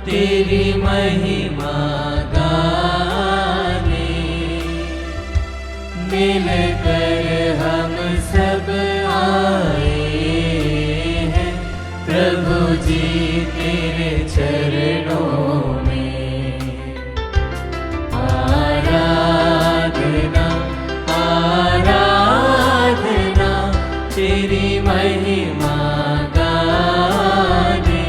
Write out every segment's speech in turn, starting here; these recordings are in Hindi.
तेरी महिमा गाने, मिलकर हम सब आए हैं प्रभु जी तेरे चरणों में। आराधना आराधना तेरी महिमा गाने,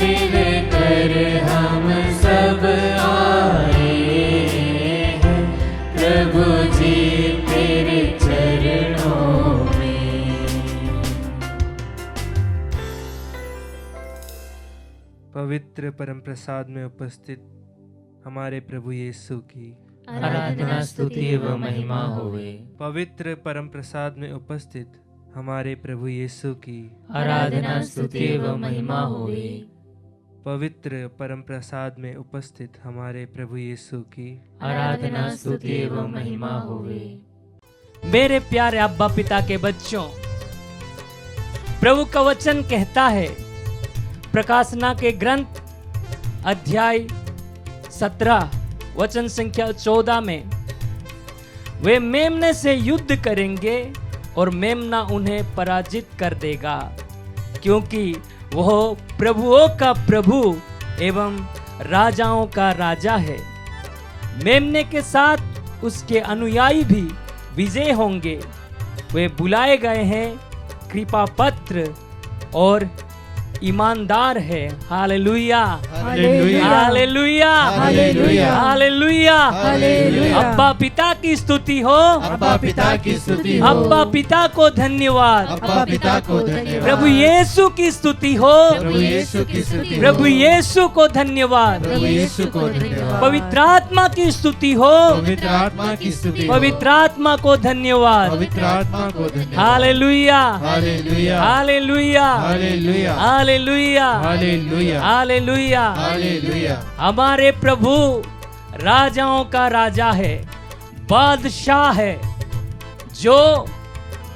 मिलकर हम सब आए हैं प्रभु जी तेरे चरणों में। पवित्र परम प्रसाद में उपस्थित हमारे प्रभु यीशु की आराधना स्तुति एवं महिमा होवे। पवित्र परम प्रसाद में उपस्थित हमारे प्रभु यीशु की आराधना स्तुति एवं महिमा होवे। पवित्र परम प्रसाद में उपस्थित हमारे प्रभु यीशु की आराधना स्तुति एवं महिमा होवे। मेरे प्यारे अब्बा पिता के बच्चों, प्रभु का वचन कहता है प्रकाशना के ग्रंथ अध्याय 17 वचन संख्या 14 में, वे मेमने से युद्ध करेंगे और मेमना उन्हें पराजित कर देगा, क्योंकि वह प्रभुओं का प्रभु एवं राजाओं का राजा है। मेमने के साथ उसके अनुयायी भी विजय होंगे। वे बुलाए गए हैं, कृपा पत्र और ईमानदार है। Hallelujah hallelujah hallelujah hallelujah hallelujah. Hallelujah. अब्बा पिता की स्तुति हो, अब्बा पिता की स्तुति हो, अब्बा पिता को धन्यवाद, अब्बा पिता को धन्यवाद। प्रभु यीशु की स्तुति हो, प्रभु यीशु की स्तुति हो, प्रभु यीशु को धन्यवाद, प्रभु यीशु को धन्यवाद। पवित्र आत्मा की स्तुति हो, पवित्र आत्मा की स्तुति हो, पवित्र आत्मा को धन्यवाद। पवित्र आत्मा को धन्यवाद। Hallelujah hallelujah hallelujah hallelujah hallelujah hallelujah hallelujah. Hallelujah. हमारे प्रभु राजाओं का राजा है, बादशाह है, जो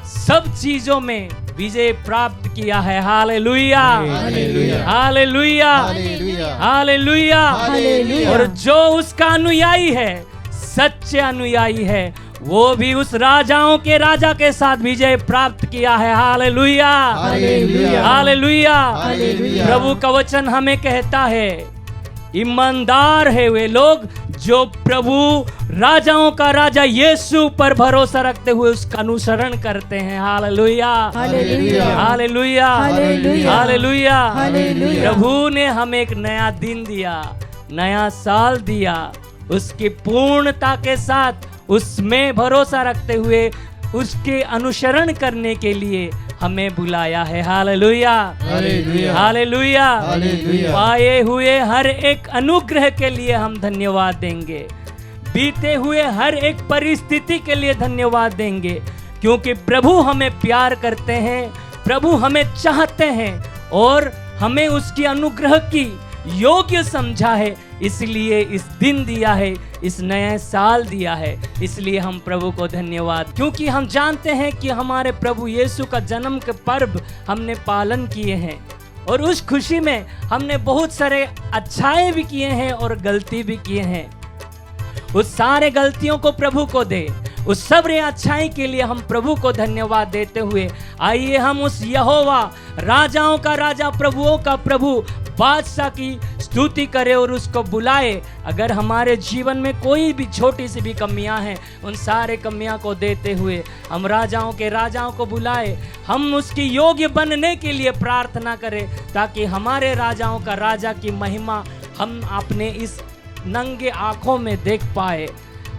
सब चीजों में विजय प्राप्त किया है। Hallelujah hallelujah hallelujah hallelujah hallelujah. Hallelujah. और जो उसका अनुयायी है, सच्चे अनुयायी है, वो भी उस राजाओं के राजा के साथ विजय प्राप्त किया है। Hallelujah hallelujah hallelujah. हालेलुया। प्रभु का वचन हमें कहता है, ईमानदार है वे लोग जो प्रभु राजाओं का राजा यीशु पर भरोसा रखते हुए उसका अनुसरण करते हैं। Hallelujah hallelujah hallelujah hallelujah hallelujah. Hallelujah. प्रभु ने हमें एक नया दिन दिया, नया साल दिया, उसकी पूर्णता के साथ उसमें भरोसा रखते हुए उसके अनुसरण करने के लिए हमें बुलाया है। Hallelujah hallelujah hallelujah. हालेलुया। पाए हुए हर एक अनुग्रह के लिए हम धन्यवाद देंगे, बीते हुए हर एक परिस्थिति के लिए धन्यवाद देंगे, क्योंकि प्रभु हमें प्यार करते हैं, प्रभु हमें चाहते हैं और हमें उसकी अनुग्रह की योग्य समझा है, इसलिए इस दिन दिया है, इस नए साल दिया है। इसलिए हम प्रभु को धन्यवाद, क्योंकि हम जानते हैं कि हमारे प्रभु यीशु का जन्म के पर्व हमने पालन किए हैं और उस खुशी में हमने बहुत सारे अच्छाई भी किए हैं और गलती भी किए हैं। उस सारे गलतियों को प्रभु को दे, उस सब अच्छाई के लिए हम प्रभु को धन्यवाद देते हुए आइए हम उस यहोवा राजाओं का राजा प्रभुओं का प्रभु बादशाह की स्तुति करें और उसको बुलाए। अगर हमारे जीवन में कोई भी छोटी सी भी कमियां हैं, उन सारे कमियां को देते हुए हम राजाओं के राजाओं को बुलाए, हम उसकी योग्य बनने के लिए प्रार्थना करें, ताकि हमारे राजाओं का राजा की महिमा हम अपने इस नंगे आंखों में देख पाए।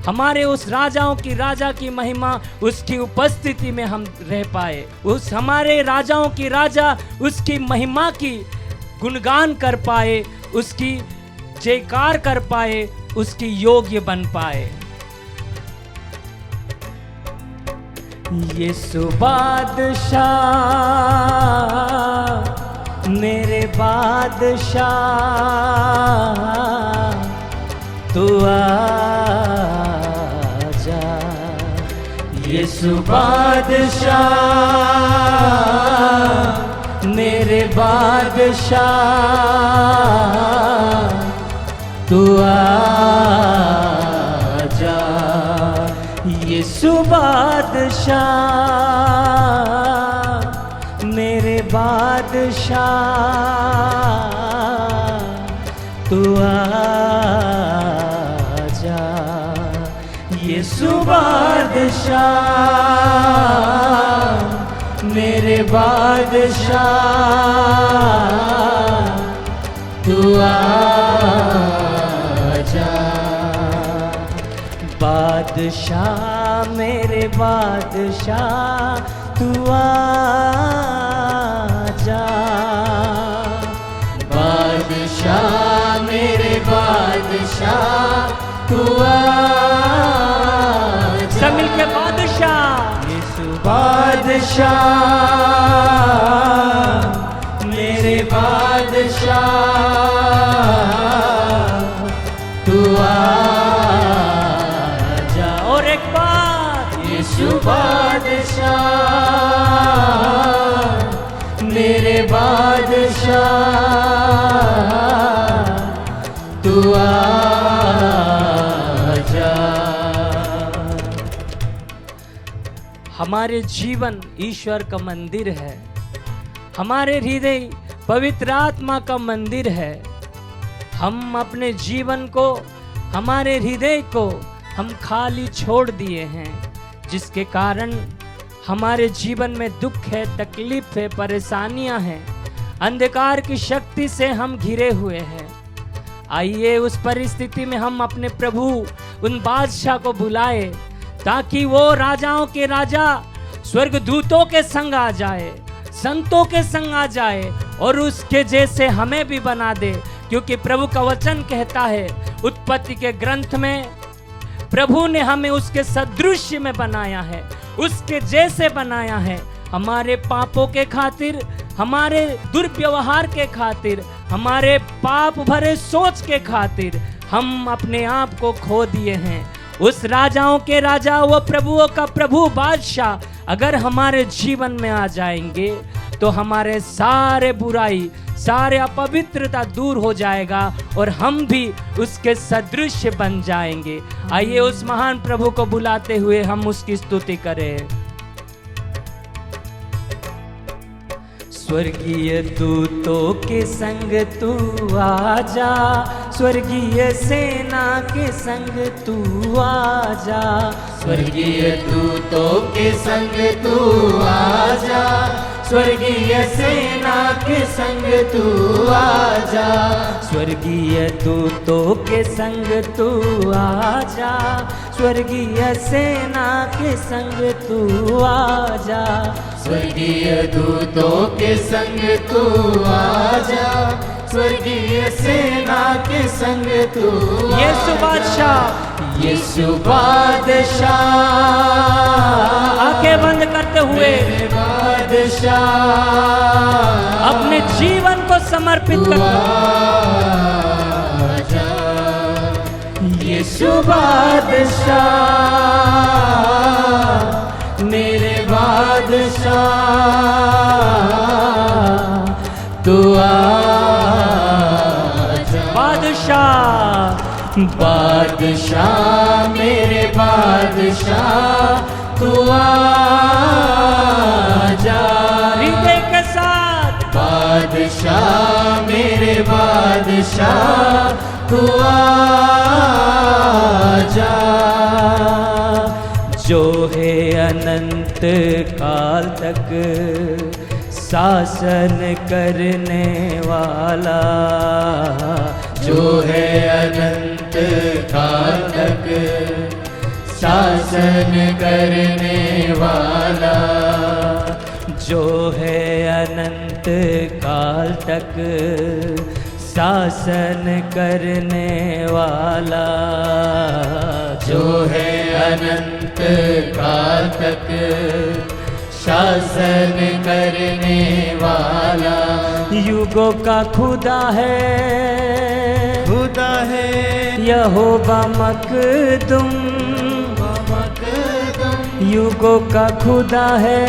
हमारे उस राजाओं की राजा की महिमा उसकी उपस्थिति में हम रह पाए, उस हमारे राजाओं की राजा उसकी महिमा की गुणगान कर पाए, उसकी जयकार कर पाए, उसकी योग्य बन पाए। यीशु बादशाह मेरे बादशाह तू आजा। यीशु बादशाह मेरे बादशाह तू आजा, यीशु बादशाह मेरे बादशाह तू आजा, यीशु बादशाह मेरे बादशाह तू आजा, बादशाह मेरे बादशाह तू आजा, बादशाह मेरे बादशाह तू आजा। सब मिलके बादशाह, यीशु बादशाह मेरे बादशाह तू आजा। और एक बार, यीशु बादशाह मेरे बादशाह तू आजा। हमारे जीवन ईश्वर का मंदिर है, हमारे हृदय पवित्र आत्मा का मंदिर है। हम अपने जीवन को, हमारे हृदय को हम खाली छोड़ दिए हैं, जिसके कारण हमारे जीवन में दुख है, तकलीफ है, परेशानियां हैं, अंधकार की शक्ति से हम घिरे हुए हैं। आइए उस परिस्थिति में हम अपने प्रभु उन बादशाह को बुलाए, ताकि वो राजाओं के राजा स्वर्गदूतों के संग आ जाए, संतों के संग आ जाए और उसके जैसे हमें भी बना दे। क्योंकि प्रभु का वचन कहता है उत्पत्ति के ग्रंथ में, प्रभु ने हमें उसके सदृश्य में बनाया है, उसके जैसे बनाया है। हमारे पापों के खातिर, हमारे दुर्व्यवहार के खातिर, हमारे पाप भरे सोच के खातिर हम अपने आप को खो दिए हैं। उस राजाओं के राजा, वो प्रभुओं का प्रभु बादशाह अगर हमारे जीवन में आ जाएंगे तो हमारे सारे बुराई, सारे अपवित्रता दूर हो जाएगा और हम भी उसके सदृश बन जाएंगे। आइए उस महान प्रभु को बुलाते हुए हम उसकी स्तुति करें। स्वर्गीय दूतों के संग तू आजा, स्वर्गीय सेना के संग तू आजा, स्वर्गीय दूतों के संग तू आजा, स्वर्गीय सेना के संग तू आजा, स्वर्गीय दूतों के संग तू आजा, स्वर्गीय सेना के संग तू आजा, स्वर्गीय दूतों के संग तू आजा, स्वर्गीय सेना के संग तू यीशु बादशाह, यीशु बादशाह, आंखें बंद करते हुए बादशाह अपने जीवन को समर्पित कर। यीशु बादशाह मेरे बादशाह तू आजा, बादशाह बादशाह मेरे बादशाह तू आजा, हृदय के साथ बादशाह मेरे बादशाह तू आजा, जो है अनंत काल तक शासन करने वाला, जो है अनंत काल तक शासन करने वाला, जो है अनंत काल तक शासन करने वाला, जो है अनंत काल तक शासन करने वाला, युगों का खुदा है, खुदा है यहोवा मकदूम, युगों का खुदा है,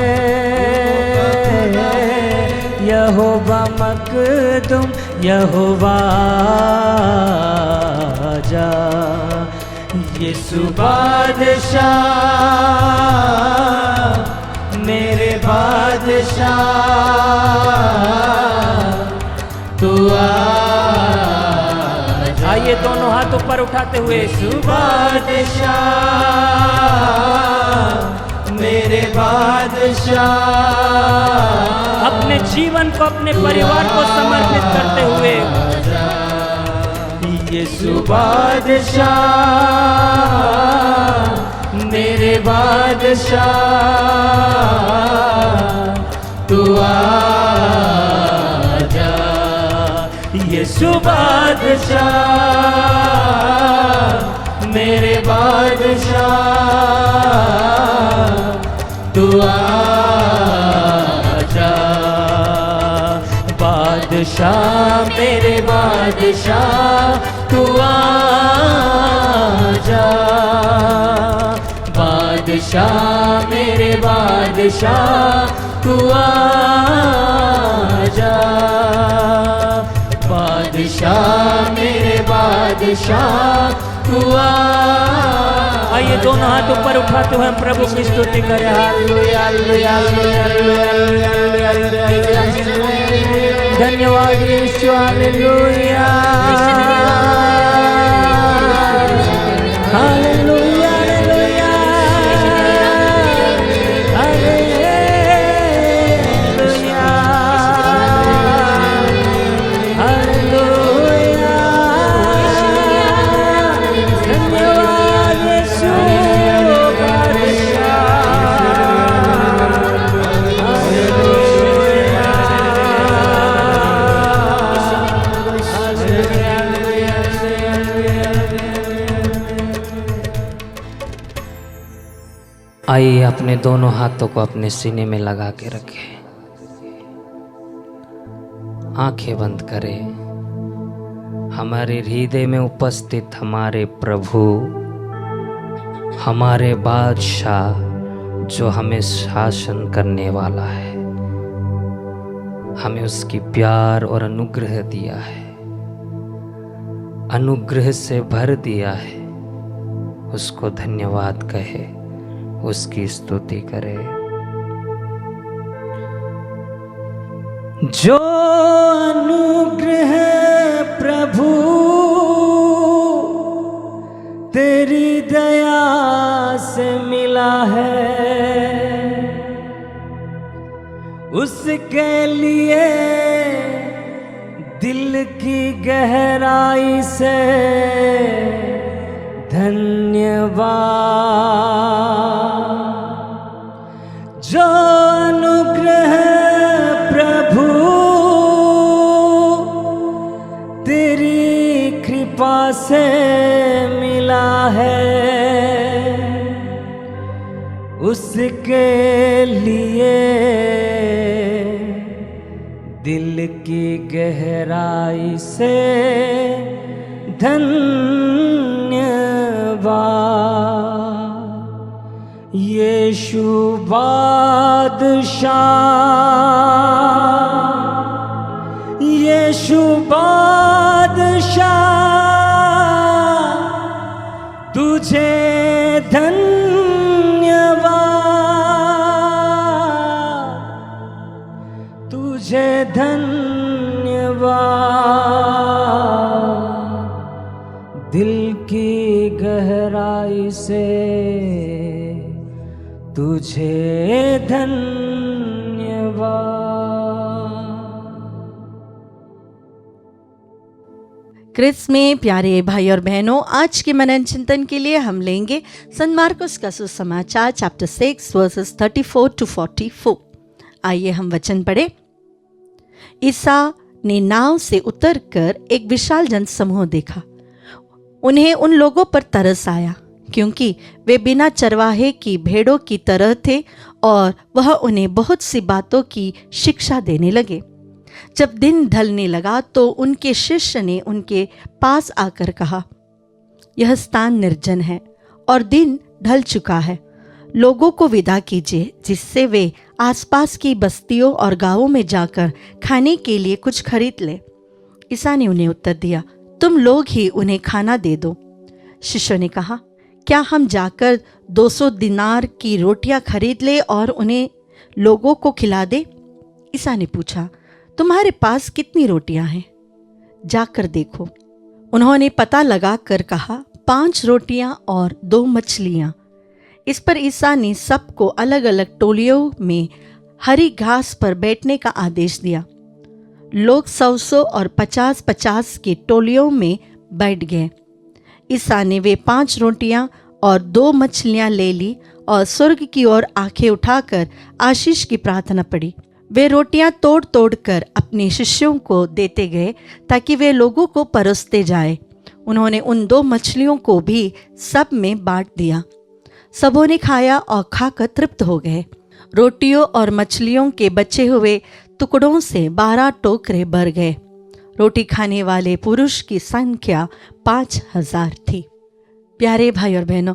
यहोवा मकदुम यहोवा जा। यीशु बादशाह मेरे बादशाह तू आजा। आइए दोनों हाथ ऊपर उठाते हुए यीशु बादशाह मेरे बादशाह। अपने जीवन को अपने परिवार को समर्पित करते हुए यीशु बादशाह मेरे बादशाह तू आजा। यीशु बादशाह मेरे बादशाह तू आजा। बादशाह मेरे बादशाह तू आजा। बादशाह मेरे बादशाह तू आजा। बादशाह मेरे बादशाह तू आजा। आइए दोनों हाथ ऊपर उठाते हुए हम प्रभु की स्तुति करें। Hallelujah hallelujah hallelujah hallelujah. धन्यवाद यीशु hallelujah hallelujah hallelujah hallelujah hallelujah. धन्यवाद यीशु आइए अपने दोनों हाथों को अपने सीने में लगा के रखें, आंखें बंद करें। हमारे हृदय में उपस्थित हमारे प्रभु, हमारे बादशाह जो हमें शासन करने वाला है, हमें उसकी प्यार और अनुग्रह दिया है, अनुग्रह से भर दिया है। उसको धन्यवाद कहे, उसकी स्तुति करे। जो अनुग्रह प्रभु तेरी दया से मिला है, उसके लिए दिल की गहराई से धन्यवाद। जो अनुग्रह प्रभु तेरी कृपा से मिला है, उसके लिए दिल की गहराई से धन्यवाद। यीशु बादशाह, यीशु बादशाह तुझे धन्यवाद, तुझे धन्यवाद। दिल की गहराई से तुझे धन्यवाद। क्रिस में प्यारे भाई और बहनों, आज के मनन चिंतन के लिए हम लेंगे संत मार्कुस का सुसमाचार चैप्टर 6 वर्सेस 34 to 44। आइए हम वचन पढ़े। ईसा ने नाव से उतरकर एक विशाल जनसमूह देखा। उन्हें उन लोगों पर तरस आया, क्योंकि वे बिना चरवाहे की भेड़ों की तरह थे और वह उन्हें बहुत सी बातों की शिक्षा देने लगे। जब दिन ढलने लगा तो उनके शिष्य ने उनके पास आकर कहा, यह स्थान निर्जन है और दिन ढल चुका है, लोगों को विदा कीजिए जिससे वे आसपास की बस्तियों और गांवों में जाकर खाने के लिए कुछ खरीद ले। ईसा ने उन्हें उत्तर दिया, तुम लोग ही उन्हें खाना दे दो। शिष्यों ने कहा, क्या हम जाकर 200 दिनार की रोटियां खरीद ले और उन्हें लोगों को खिला दे? ईसा ने पूछा, तुम्हारे पास कितनी रोटियां हैं? जाकर देखो। उन्होंने पता लगा कर कहा, 5 रोटियां और 2 मछलियां। इस पर ईसा ने सबको अलग अलग टोलियों में हरी घास पर बैठने का आदेश दिया। लोग 100 और 50 की टोलियों में बैठ गए। ईसा ने वे 5 रोटियां और 2 मछलियां ले ली और स्वर्ग की ओर आंखें उठाकर आशीष की प्रार्थना पड़ी। वे रोटियां तोड़ तोड़ कर अपने शिष्यों को देते गए ताकि वे लोगों को परोसते जाए। उन्होंने उन 2 मछलियों को भी सब में बांट दिया। सबों ने खाया और खाकर तृप्त हो गए। रोटियों और मछलियों के बचे हुए टुकड़ों से 12 टोकरे भर गए। रोटी खाने वाले पुरुष की संख्या 5000 थी। प्यारे भाई और बहनों,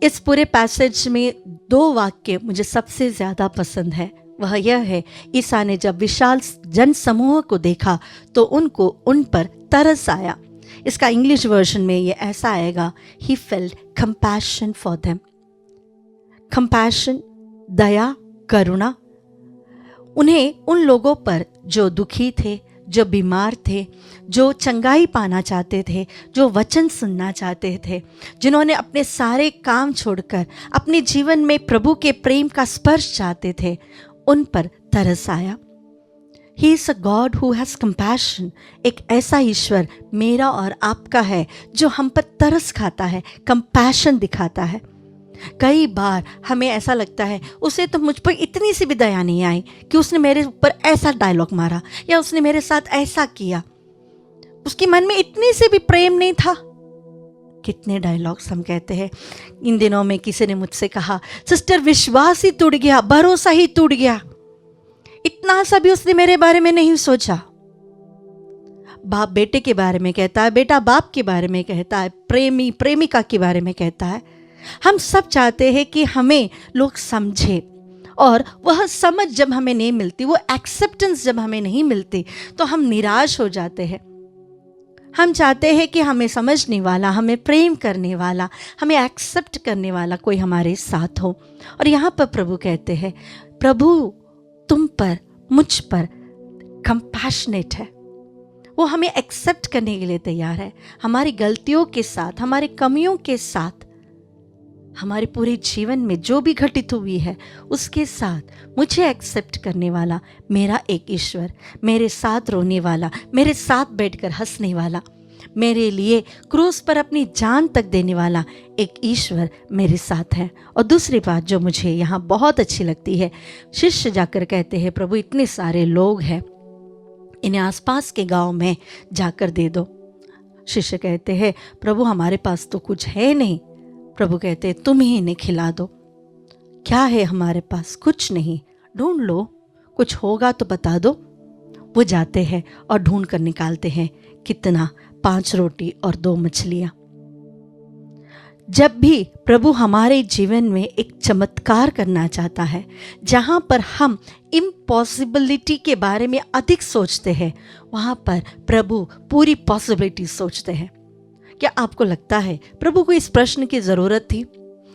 इस पूरे पैसेज में 2 वाक्य मुझे सबसे ज़्यादा पसंद है। वह यह है, ईसा ने जब विशाल जन समूह को देखा तो उनको उन पर तरस आया। इसका इंग्लिश वर्जन में ये ऐसा आएगा, he felt compassion for them. Compassion, दया, करुणा। उन्हें उन लोगों पर जो दुखी थे, जो बीमार थे, जो चंगाई पाना चाहते थे, जो वचन सुनना चाहते थे, जिन्होंने अपने सारे काम छोड़कर अपने जीवन में प्रभु के प्रेम का स्पर्श चाहते थे, उन पर तरस आया। He is a God who has compassion. एक ऐसा ईश्वर मेरा और आपका है जो हम पर तरस खाता है, कंपैशन दिखाता है। कई बार हमें ऐसा लगता है, उसे तो मुझ पर इतनी सी भी दया नहीं आई कि उसने मेरे ऊपर ऐसा डायलॉग मारा या उसने मेरे साथ ऐसा किया, उसके मन में इतनी सी भी प्रेम नहीं था। कितने डायलॉग्स हम कहते हैं। इन दिनों में किसी ने मुझसे कहा, सिस्टर विश्वास ही टूट गया, भरोसा ही टूट गया, इतना सा भी उसने मेरे बारे में नहीं सोचा। बाप बेटे के बारे में कहता है, बेटा बाप के बारे में कहता है, प्रेमी प्रेमिका के बारे में कहता है। हम सब चाहते हैं कि हमें लोग समझे, और वह समझ जब हमें नहीं मिलती, वो एक्सेप्टेंस जब हमें नहीं मिलती, तो हम निराश हो जाते हैं। हम चाहते हैं कि हमें समझने वाला, हमें प्रेम करने वाला, हमें एक्सेप्ट करने वाला कोई हमारे साथ हो। और यहाँ पर प्रभु कहते हैं, प्रभु तुम पर, मुझ पर कंपैशनेट है। वो हमें एक्सेप्ट करने के लिए तैयार है, हमारी गलतियों के साथ, हमारी कमियों के साथ, हमारे पूरे जीवन में जो भी घटित हुई है उसके साथ मुझे एक्सेप्ट करने वाला मेरा एक ईश्वर, मेरे साथ रोने वाला, मेरे साथ बैठकर हंसने वाला, मेरे लिए क्रूस पर अपनी जान तक देने वाला एक ईश्वर मेरे साथ है। और दूसरी बात जो मुझे यहाँ बहुत अच्छी लगती है, शिष्य जाकर कहते हैं, प्रभु इतने सारे लोग हैं, इन्हें आसपास के गांव में जाकर दे दो। शिष्य कहते हैं, प्रभु हमारे पास तो कुछ है नहीं। प्रभु कहते हैं, तुम ही इन्हें खिला दो। क्या है हमारे पास? कुछ नहीं, ढूंढ लो, कुछ होगा तो बता दो। वो जाते हैं और ढूंढ कर निकालते हैं, कितना? 5 रोटी और 2 मछलियां। जब भी प्रभु हमारे जीवन में एक चमत्कार करना चाहता है, जहां पर हम इम्पॉसिबिलिटी के बारे में अधिक सोचते हैं, वहां पर प्रभु पूरी पॉसिबिलिटी सोचते हैं। क्या आपको लगता है प्रभु को इस प्रश्न की जरूरत थी?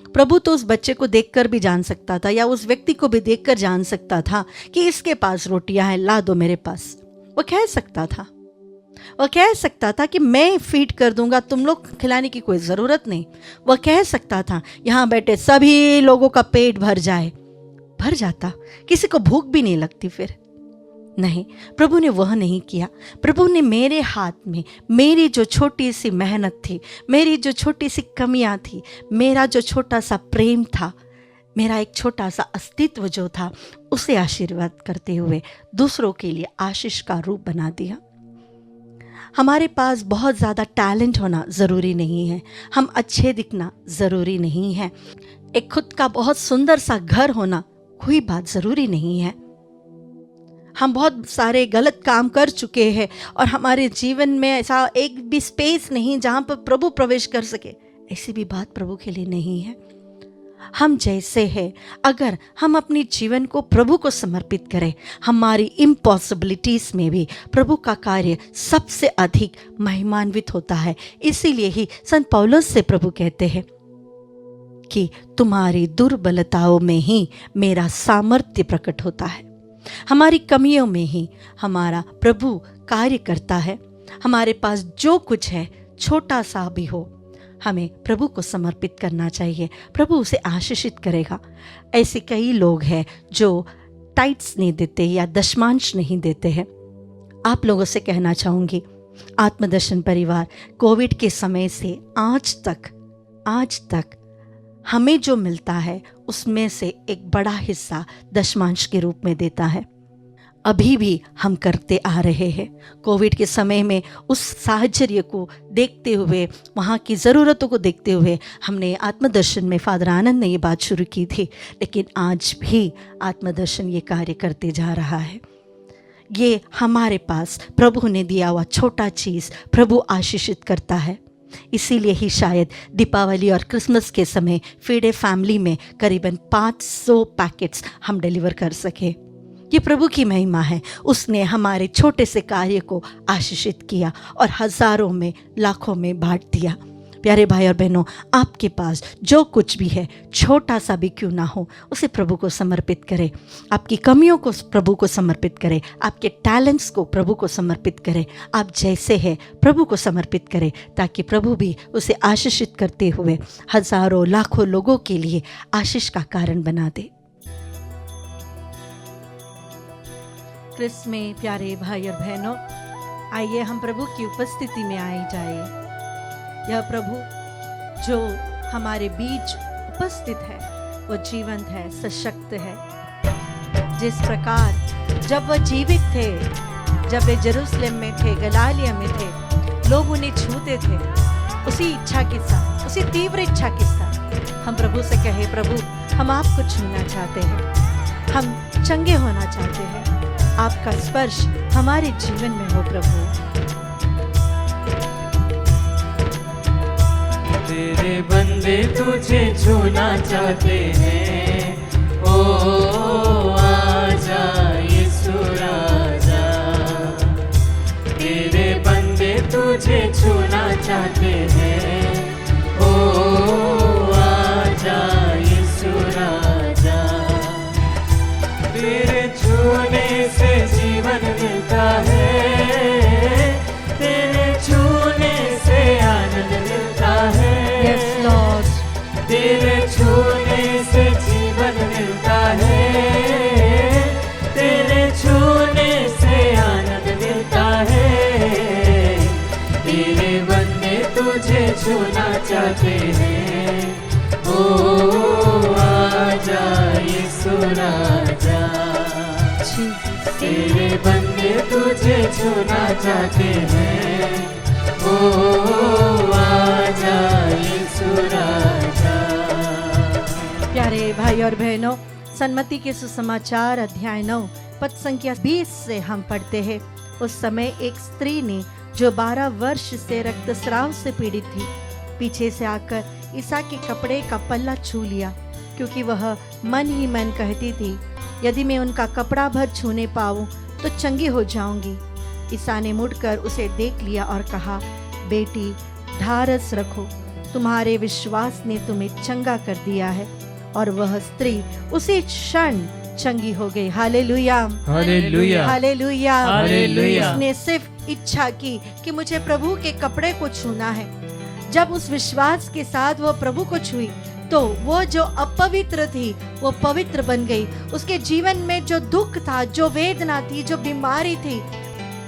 प्रभु तो उस बच्चे को देखकर भी जान सकता था, या उस व्यक्ति को भी देखकर जान सकता था कि इसके पास रोटियां हैं, ला दो मेरे पास। वो कह सकता था, वह कह सकता था कि मैं फीड कर दूंगा, तुम लोग खिलाने की कोई ज़रूरत नहीं। वह कह सकता था यहाँ बैठे सभी लोगों का पेट भर जाए, भर जाता, किसी को भूख भी नहीं लगती फिर। नहीं, प्रभु ने वह नहीं किया। प्रभु ने मेरे हाथ में मेरी जो छोटी सी मेहनत थी, मेरी जो छोटी सी कमियां थी, मेरा जो छोटा सा प्रेम था, मेरा एक छोटा सा अस्तित्व जो था, उसे आशीर्वाद करते हुए दूसरों के लिए आशीष का रूप बना दिया। हमारे पास बहुत ज़्यादा टैलेंट होना ज़रूरी नहीं है, हम अच्छे दिखना ज़रूरी नहीं है, एक खुद का बहुत सुंदर सा घर होना कोई बात ज़रूरी नहीं है। हम बहुत सारे गलत काम कर चुके हैं और हमारे जीवन में ऐसा एक भी स्पेस नहीं जहाँ पर प्रभु प्रवेश कर सके, ऐसी भी बात प्रभु के लिए नहीं है। हम जैसे हैं, अगर हम अपने जीवन को प्रभु को समर्पित करें, हमारी इम्पॉसिबिलिटीज़ में भी प्रभु का कार्य सबसे अधिक महिमान्वित होता है। इसीलिए ही संत पौलुस से प्रभु कहते हैं कि तुम्हारी दुर्बलताओं में ही मेरा सामर्थ्य प्रकट होता है। हमारी कमियों में ही हमारा प्रभु कार्य करता है। हमारे पास जो कुछ है, छोटा सा भी हो, हमें प्रभु को समर्पित करना चाहिए। प्रभु उसे आशीषित करेगा। ऐसे कई लोग हैं जो टाइट्स नहीं देते या दशमांश नहीं देते हैं। आप लोगों से कहना चाहूँगी, आत्मदर्शन परिवार कोविड के समय से आज तक हमें जो मिलता है उसमें से एक बड़ा हिस्सा दशमांश के रूप में देता है। अभी भी हम करते आ रहे हैं। कोविड के समय में उस साहचर्य को देखते हुए, वहाँ की ज़रूरतों को देखते हुए हमने आत्मदर्शन में फादर आनंद ने ये बात शुरू की थी, लेकिन आज भी आत्मदर्शन ये कार्य करते जा रहा है। ये हमारे पास प्रभु ने दिया हुआ छोटा चीज़ प्रभु आशीषित करता है। इसीलिए ही शायद दीपावली और क्रिसमस के समय फीडे फैमिली में करीबन 500 पैकेट्स हम डिलीवर कर सके। ये प्रभु की महिमा है। उसने हमारे छोटे से कार्य को आशीषित किया और हजारों में, लाखों में बांट दिया। प्यारे भाई और बहनों, आपके पास जो कुछ भी है, छोटा सा भी क्यों ना हो, उसे प्रभु को समर्पित करें। आपकी कमियों को प्रभु को समर्पित करें, आपके टैलेंट्स को प्रभु को समर्पित करें। आप जैसे हैं प्रभु को समर्पित करें, ताकि प्रभु भी उसे आशीषित करते हुए हजारों, लाखों लोगों के लिए आशीष का कारण बना दे। क्रिस में प्यारे भाई और बहनों, आइए हम प्रभु की उपस्थिति में आए जाए। यह प्रभु जो हमारे बीच उपस्थित है वो जीवंत है, सशक्त है। जिस प्रकार जब वह जीवित थे, जब वे यरूशलेम में थे, गलालिया में थे, लोग उन्हें छूते थे, उसी इच्छा के साथ, उसी तीव्र इच्छा के साथ हम प्रभु से कहे, प्रभु हम आपको छूना चाहते हैं, हम चंगे होना चाहते हैं, आपका स्पर्श हमारे जीवन में हो प्रभु। तेरे बंदे तुझे छूना चाहते हैं, ओ आजा यीशु राजा। तेरे बंदे तुझे छूना चाहते हैं, ओ आजा यीशु राजा। तेरे छूने से जीवन मिलता है, तेरे छूने से आनंद मिलता है। Yes, Lord. तेरे छूने से जीवन मिलता है, तेरे छूने से आनंद मिलता है। तेरे बंदे तुझे छूना चाहते हैं, ओ आजा यीशु राजा। तेरे बंदे तुझे छूना चाहते हैं, ओ आजा यीशु राजा। प्यारे भाई और बहनों, सन्मति के सुसमाचार अध्याय 9 पद संख्या 20 से हम पढ़ते हैं। उस समय एक स्त्री ने जो 12 वर्ष से रक्तस्राव से पीड़ित थी, पीछे से आकर ईसा के कपड़े का पल्ला छू लिया, क्योंकि वह मन ही मन कहती थी, यदि मैं उनका कपड़ा भर छूने पाऊं तो चंगी हो जाऊंगी। ईसा ने मुड़कर उसे देख लिया और कहा, बेटी ढारस रखो, तुम्हारे विश्वास ने तुम्हें चंगा कर दिया है। और वह स्त्री उसी क्षण चंगी हो गई। Hallelujah, hallelujah, hallelujah, hallelujah. उसने सिर्फ इच्छा की कि मुझे प्रभु के कपड़े को छूना है। जब उस विश्वास के साथ वो प्रभु को छुई तो वो जो अपवित्र थी वो पवित्र बन गई। उसके जीवन में जो दुख था, जो वेदना थी, जो बीमारी थी,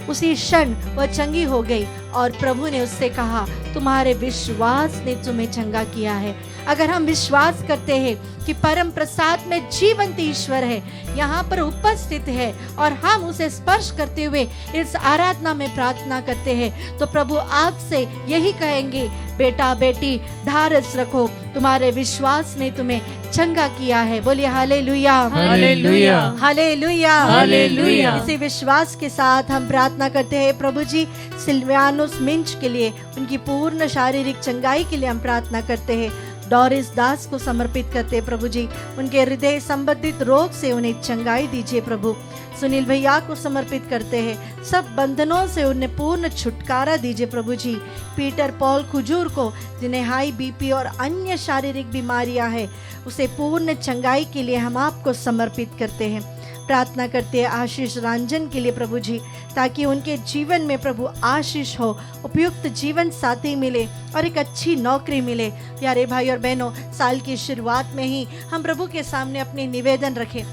उसी क्षण वह चंगी हो गई। और प्रभु ने उससे कहा, तुम्हारे विश्वास ने तुम्हें चंगा किया है। अगर हम विश्वास करते हैं कि परम प्रसाद में जीवंत ईश्वर है, यहाँ पर उपस्थित है, और हम उसे स्पर्श करते हुए इस आराधना में प्रार्थना करते हैं, तो प्रभु आपसे यही कहेंगे, बेटा बेटी ढारस रखो, तुम्हारे विश्वास ने तुम्हें चंगा किया है। बोलिए हालेलुया, हालेलुया, हालेलुया, हालेलुया। इसी विश्वास के साथ हम प्रार्थना करते हैं। प्रभु जी, सिल्वियानुस मिंच के लिए, उनकी पूर्ण शारीरिक चंगाई के लिए हम प्रार्थना करते हैं। डॉरिस दास को समर्पित करते हैं प्रभु जी। उनके हृदय संबंधित रोग से उन्हें चंगाई दीजिए प्रभु। सुनील भैया को समर्पित करते हैं, सब बंधनों से उन्हें पूर्ण छुटकारा दीजिए प्रभु जी। पीटर पॉल खुजूर को, जिन्हें हाई बीपी और अन्य शारीरिक बीमारियां हैं, उसे पूर्ण चंगाई के लिए हम आपको समर्पित करते हैं। प्रार्थना करते हैं आशीष रंजन के लिए प्रभु जी, ताकि उनके जीवन में प्रभु आशीष हो, उपयुक्त जीवन साथी मिले और एक अच्छी नौकरी मिले। प्यारे भाई और बहनों, साल की शुरुआत में ही हम प्रभु के सामने अपने निवेदन रखें।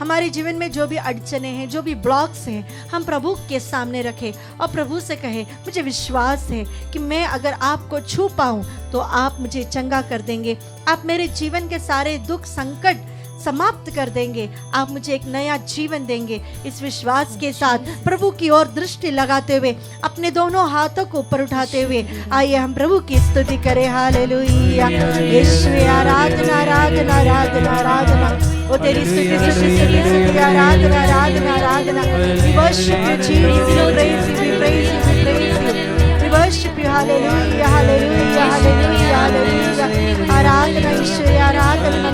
हमारे जीवन में जो भी अड़चने हैं, जो भी ब्लॉक्स हैं, हम प्रभु के सामने रखें और प्रभु से कहें, मुझे विश्वास है कि मैं अगर आपको छू पाऊं तो आप मुझे चंगा कर देंगे, आप मेरे जीवन के सारे दुख संकट समाप्त कर देंगे, आप मुझे एक नया जीवन देंगे। इस विश्वास के साथ प्रभु की ओर दृष्टि लगाते हुए, अपने दोनों हाथों को ऊपर उठाते हुए आइए हम प्रभु की स्तुति करें। हालेलुया। यीशु आराधना आराधना आराधना आराधना। ओ तेरी स्तुति स्तुति स्तुति स्तुति आराधना आराधना आराधना। We worship you Jesus, we praise you, we praise you, we praise you. We worship you. Hallelujah, hallelujah, hallelujah, hallelujah. Aradhana Ishwar Aradhana.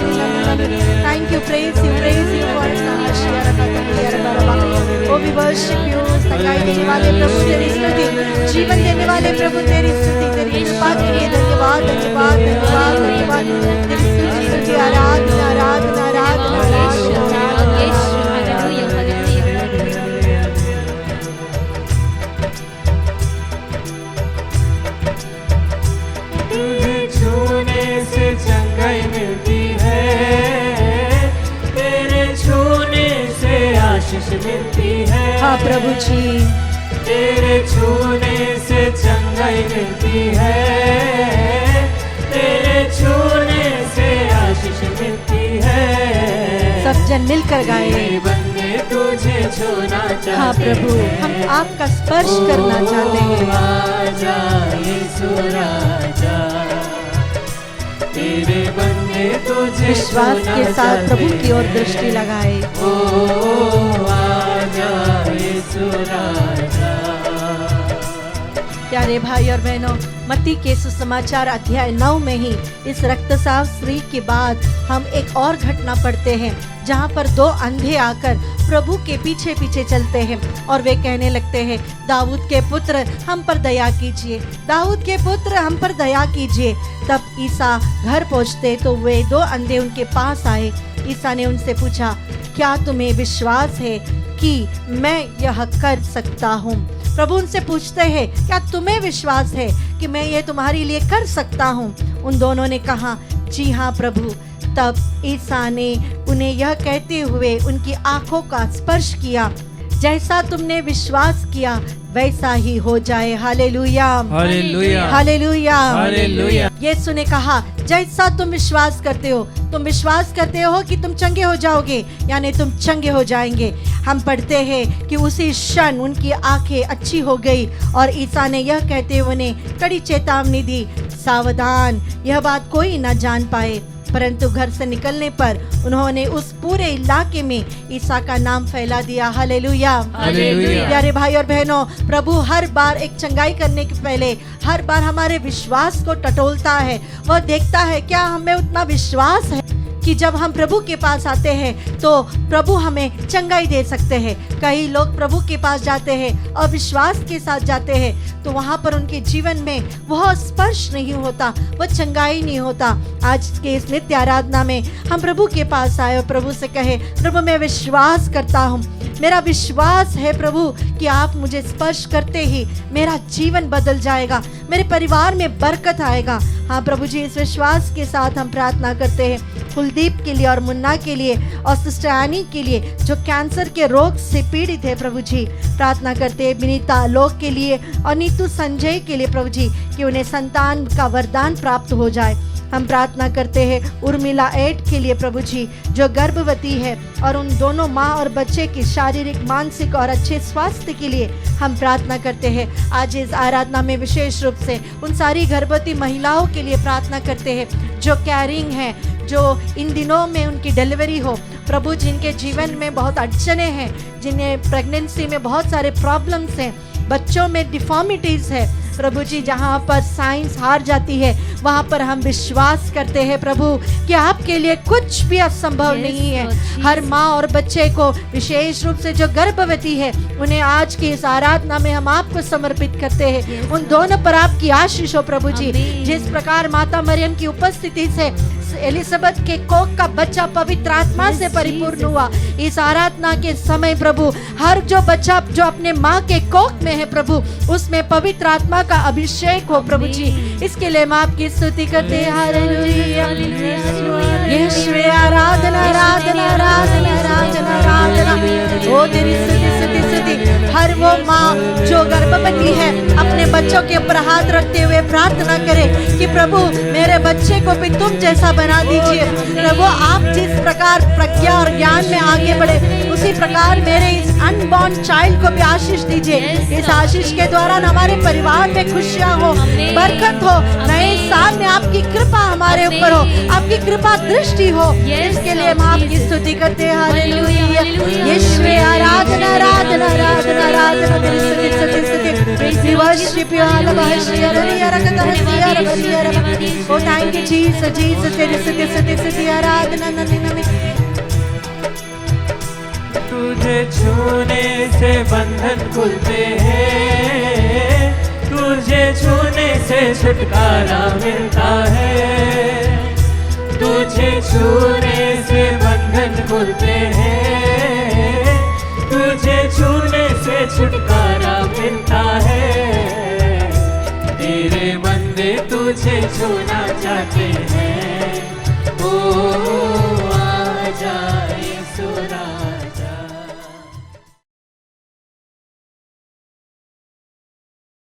Thank you, praise you, praise you for Oh, we worship you. सगाई देने वाले प्रभु तेरी स्तुति, जीवन देने वाले प्रभु तेरी स्तुति, तेरी कृपा के लिए धन्यवाद धन्यवाद धन्यवाद धन्यवाद। तेरी स्तुति स्तुति आराधना आराधना आराधना आराधना। तुझे छूने से चंगाई मिलती है, तेरे छूने से आशीष मिलती है। हाँ प्रभु जी, तेरे छूने से चंगाई मिलती है, तेरे छूने से आशीष मिलती है। सब जन मिलकर गाए। तेरे बंदे तुझे छूना चाहते हैं। हाँ प्रभु, हम आपका स्पर्श करना चाहते हैं। आजा यीशु राजा, तेरे बंदे तुझे विश्वास के साथ प्रभु की ओर दृष्टि लगाए। ओ आजा यीशु राजा। प्यारे भाई और बहनों, मत्ती के सुसमाचार अध्याय 9 में ही इस रक्तस्राव स्त्री के बाद हम एक और घटना पढ़ते हैं, जहाँ पर 2 अंधे आकर प्रभु के पीछे पीछे चलते हैं और वे कहने लगते हैं, दाऊद के पुत्र हम पर दया कीजिए, दाऊद के पुत्र हम पर दया कीजिए। तब ईसा घर पहुँचते तो वे 2 अंधे उनके पास आए। ईसा ने उनसे पूछा, क्या तुम्हें विश्वास है कि मैं यह कर सकता हूँ? प्रभु उनसे पूछते हैं, क्या तुम्हें विश्वास है कि मैं ये तुम्हारे लिए कर सकता हूँ? उन दोनों ने कहा, जी हाँ प्रभु। तब ईसा ने उन्हें यह कहते हुए उनकी आंखों का स्पर्श किया, जैसा तुमने विश्वास किया वैसा ही हो जाए। Hallelujah hallelujah hallelujah hallelujah. यीशु ने कहा, जैसा तुम विश्वास करते हो कि तुम चंगे हो जाओगे, यानी तुम चंगे हो जाएंगे। हम पढ़ते हैं कि उसी क्षण उनकी आंखें अच्छी हो गई और ईसा ने यह कहते हुए उन्हें कड़ी चेतावनी दी, सावधान, यह बात कोई ना जान पाए। परंतु घर से निकलने पर उन्होंने उस पूरे इलाके में ईसा का नाम फैला दिया। Hallelujah hallelujah. प्यारे भाई और बहनों, प्रभु हर बार एक चंगाई करने के पहले हर बार हमारे विश्वास को टटोलता है। वह देखता है क्या हमें उतना विश्वास है कि जब हम प्रभु के पास आते हैं तो प्रभु हमें चंगाई दे सकते हैं। कई लोग प्रभु के पास जाते हैं और विश्वास के साथ जाते हैं तो वहाँ पर उनके जीवन में वह स्पर्श नहीं होता, वह चंगाई नहीं होता। आज के इस नित्य आराधना में हम प्रभु के पास आए और प्रभु से कहे, प्रभु मैं विश्वास करता हूँ, मेरा विश्वास है प्रभु कि आप मुझे स्पर्श करते ही मेरा जीवन बदल जाएगा, मेरे परिवार में बरकत आएगा। हाँ प्रभु जी, इस विश्वास के साथ हम प्रार्थना करते हैं कुलदीप के लिए और मुन्ना के लिए और सिस्टर एनी के लिए जो कैंसर के रोग से पीड़ित है। प्रभु जी प्रार्थना करते हैं विनीता आलोक के लिए और नीतू संजय के लिए प्रभु जी कि उन्हें संतान का वरदान प्राप्त हो जाए। हम प्रार्थना करते हैं उर्मिला 8 के लिए प्रभु जी जो गर्भवती है और उन दोनों माँ और बच्चे की शारीरिक मानसिक और अच्छे स्वास्थ्य के लिए हम प्रार्थना करते हैं। आज इस आराधना में विशेष रूप से उन सारी गर्भवती महिलाओं के लिए प्रार्थना करते हैं जो कैरिंग है, जो इन दिनों में उनकी डिलीवरी हो। प्रभु जिनके जीवन में बहुत अड़चने हैं, जिन्हें प्रेगनेंसी में बहुत सारे प्रॉब्लम्स हैं, बच्चों में डिफॉर्मिटीज़ है, प्रभु जी जहाँ पर साइंस हार जाती है वहाँ पर हम विश्वास करते हैं प्रभु कि आपके लिए कुछ भी असंभव नहीं है। हर माँ और बच्चे को, विशेष रूप से जो गर्भवती है, उन्हें आज की इस आराधना में हम आपको समर्पित करते हैं। उन दोनों पर आपकी आशीष हो प्रभु जी। जिस प्रकार माता मरियम की उपस्थिति से एलिजाबेथ के कोख का बच्चा पवित्र आत्मा से परिपूर्ण हुआ, इस आराधना के समय प्रभु हर जो बच्चा जो अपने माँ के कोख में है प्रभु, उसमें पवित्र आत्मा का अभिषेक हो प्रभु जी। इसके लिए हम आपकी स्तुति करते हैं। हालेलुया यीशुवे, आराधना आराधना आराधना आराधना आराधना। ओ तेरी स्तुति स्तुति स्तुति। हर वो माँ जो गर्भवती है अपने बच्चों के ऊपर हाथ रखते हुए प्रार्थना करे कि प्रभु मेरे बच्चे को भी तुम जैसा बना दीजिए। प्रभु आप जिस प्रकार प्रज्ञा और ज्ञान में आगे बढ़े, उसी प्रकार मेरे इस अनबॉर्न चाइल्ड को भी आशीष दीजिए। इस आशीष के द्वारा हमारे परिवार में खुशियां हो, बरकत हो, नए साल में आपकी कृपा हमारे ऊपर हो, आपकी कृपा दृष्टि हो। इसके लिए हम आपकी स्तुति करते हैं। हालेलुया यीशुवे, आराधना आराधना आराधना आराधना। तेरी स्तुति स्तुति स्तुति। We worship you, हालेलुया ररिया रकता हसिया ररिया ररिया। ओ थैंक यू जीसस जीसस। तेरी स्तुति स्तुति स्तुति आराधना नंदी नंदी। तुझे छूने से बंधन खुलते हैं, तुझे छूने से छुटकारा मिलता है। तुझे छूने से बंधन खुलते हैं, तुझे छूने से छुटकारा मिलता है। तेरे बंदे तुझे छूना चाहते हैं,